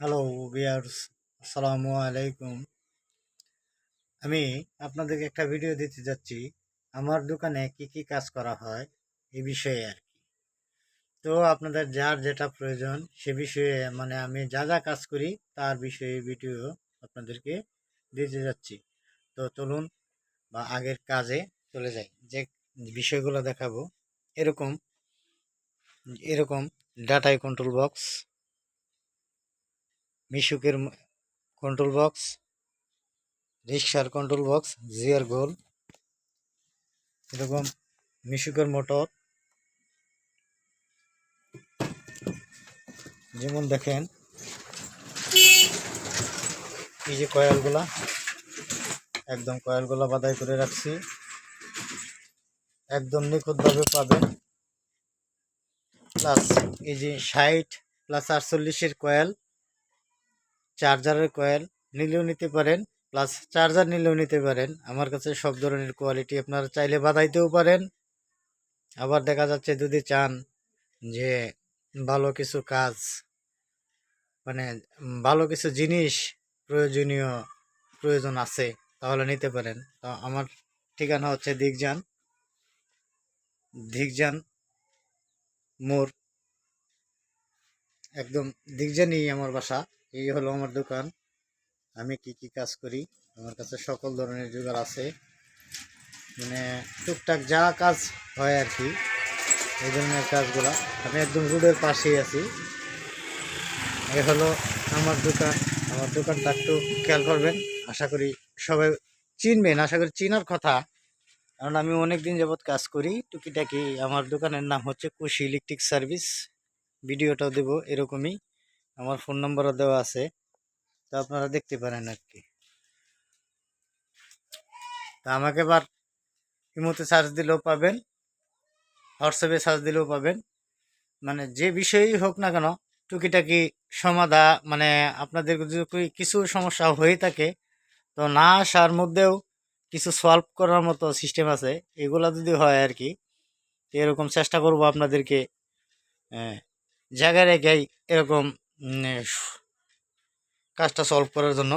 Hello viewers, আসসালামু আলাইকুম। আমি আপনাদেরকে একটা ভিডিও দিতে যাচ্ছি আমার দোকানে কি কি কাজ করা হয় এই বিষয়ে আর কি। তো আপনাদের যার যেটা প্রয়োজন সে বিষয়ে আমি যা যা কাজ করি তার বিষয়ে ভিডিও আপনাদেরকে দিতে যাচ্ছি। তো চলুন আগের কাজে চলে যাই। যে বিষয়গুলো দেখাবো এরকম এরকম ডাটাই কন্ট্রোল বক্স, মিশুকের কন্ট্রোল বক্স, রিক্সার কন্ট্রোল বক্স, জিয়ার গোল, এরকম মিশুকের মোটর, যেমন দেখেন এই যে কয়েলগুলা, একদম কয়েলগুলা বাধাই করে রাখছি, একদম নিখুঁতভাবে পাবেন। প্লাস এই যে 60+48-এর কয়েল, চার্জারের কয়েল নিলেও নিতে পারেন, প্লাস চার্জার নিলেও নিতে পারেন। আমার কাছে সব ধরনের কোয়ালিটি, আপনারা চাইলে বাধাইতেও পারেন। আবার দেখা যাচ্ছে যদি চান যে ভালো কিছু কাজ ভালো কিছু জিনিস প্রয়োজন আছে তাহলে নিতে পারেন। তো আমার ঠিকানা হচ্ছে দিগজান মোড়, একদম দিগজানই আমার বাসা। এই হলো আমার দোকান। আমি কি কি কাজ করি, আমার কাছে সকল ধরনের জোগাড় আছে, টুকটাক যা কাজ হয় আর কি, এই ধরনের কাজগুলা। আমি একদম রোডের পাশেই আছি। এই হলো আমার দোকান। আমার দোকানটা একটু খেয়াল করবেন, আশা করি সবাই চিনবেন, আশা করি চিনার কথা, কারণ আমি অনেক দিন যাবৎ কাজ করি টুকিটাকি। আমার দোকানের নাম হচ্ছে কুশি ইলেকট্রিক সার্ভিস। ভিডিওটাও দেব এরকমই, আমার ফোন নাম্বারও দেওয়া আছে, তো আপনারা দেখতে পারেন আর কি। তা আমাকে এবার ইমোতে সার্চ দিলেও পাবেন, হোয়াটসঅ্যাপে সার্চ দিলেও পাবেন। যে বিষয়ই হোক না কেন, টুকিটাকি সমাধা আপনাদের যদি কিছু সমস্যা হয়ে থাকে, তো না আসার মধ্যেও কিছু সলভ করার মতো সিস্টেম আছে, এগুলা যদি হয় আর কি। তো এরকম চেষ্টা করব আপনাদেরকে জায়গায় রেখেই এরকম কাজটা সলভ করার জন্য।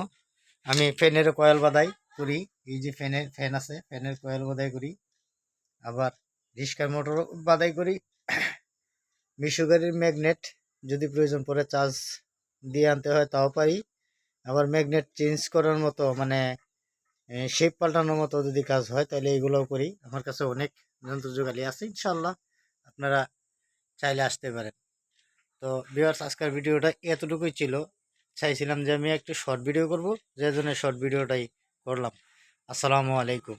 আমি ফ্যানের কয়েল বাদাই করি, এই যে ফ্যান আছে, ফ্যানের কয়েল বাদাই করি। আবার রিক্সার মোটর বাদাই করি। মিশু গাড়ির ম্যাগনেট যদি প্রয়োজন পড়ে চার্জ দিয়ে আনতে হয় তাও পারি। আবার ম্যাগনেট চেঞ্জ করার মতো শেপ পাল্টানোর মতো যদি কাজ হয় তাহলে এগুলোও করি। আমার কাছে অনেক যন্ত্র যোগালি আছে, ইনশাল্লাহ আপনারা চাইলে আসতে পারেন। তো ভিউয়ার্স, আজকের ভিডিওটা এতটুকুই ছিল। চাইছিলাম যে আমি একটু শর্ট ভিডিও করব, যে জন্য শর্ট ভিডিওটাই করলাম। আসসালামু আলাইকুম।